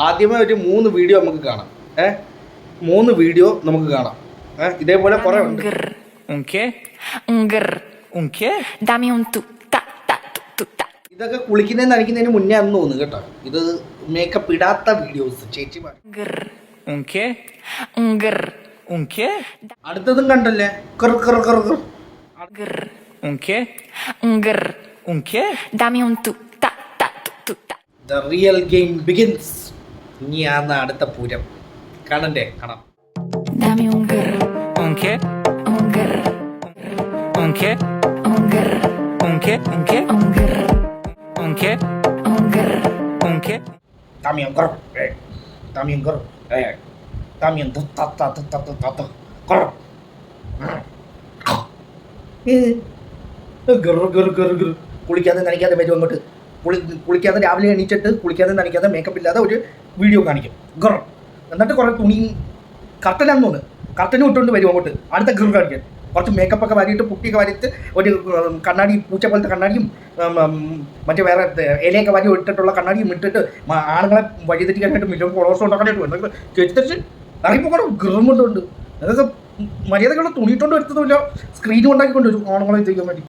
ആദ്യമേ ഒരു 3 വീഡിയോ നമുക്ക് കാണാം. 3 വീഡിയോ നമുക്ക് കാണാം. ഇതേപോലെ കുറെ ഉണ്ട്. Dammi un tu ta ta tu ta. ഇതൊക്കെ കുളിക്കുന്നതിന് നനയ്ക്കുന്നതിന് മുന്നേ അന്ന് തോന്നുന്നു കേട്ടോ. ഇത് മേക്കപ്പ് ഇടാത്ത വീഡിയോസ് ചേച്ചിമാർ. അടുത്തതും കണ്ടല്ലേ. Dammi un tu ta ta tu ta. The real game begins. ഇനിയാണ് അടുത്ത പൂരം. കാണണ്ടേ? കാണാം. Dammi un grr. Un grr. Un grr. Un grr. Dami un grr. Dami un grr. Dami un ta. Grr. കുളിക്കാതെ നനയ്ക്കാതെ വരും അങ്ങോട്ട്. കുളിക്കാതെ രാവിലെ എണീച്ചിട്ട് കുളിക്കാതെ നനയ്ക്കാതെ makeup ഇല്ലാതെ ഒരു video കാണിക്കും. ഗർ എന്നിട്ട് കുറേ തുണി കർട്ടനാന്ന് തോന്നുന്നു. കർട്ടനും ഇട്ടുകൊണ്ട് വരും അങ്ങോട്ട് അടുത്ത ഗർ കാണിക്കാൻ. കുറച്ച് മേക്കപ്പൊക്കെ വാരിയിട്ട് പുട്ടിയൊക്കെ വാരിയിട്ട് ഒരു കണ്ണാടി പൂച്ച പോലത്തെ കണ്ണാടിയും മറ്റേ വേറെ ഇലയൊക്കെ വാരി ഇട്ടിട്ടുള്ള കണ്ണാടിയും ഇട്ടിട്ട് ആണുങ്ങളെ വഴിതെറ്റിക്കാനായിട്ട് മില്ലും ഫോളോവേഴ്സ് ഉണ്ടാക്കാനായിട്ട് എന്തൊക്കെ ചേച്ചിത്തരിച്ച് ഇറങ്ങിപ്പോക്കണം. ഗിറും കൊണ്ടുണ്ട്. അതൊക്കെ മര്യാദകളുടെ തുണിയിട്ടുകൊണ്ട് വരുത്തതുമില്ല. സ്ക്രീനും ഉണ്ടാക്കിക്കൊണ്ട് വരും ആണുങ്ങളെ എത്തിക്കാൻ വേണ്ടി.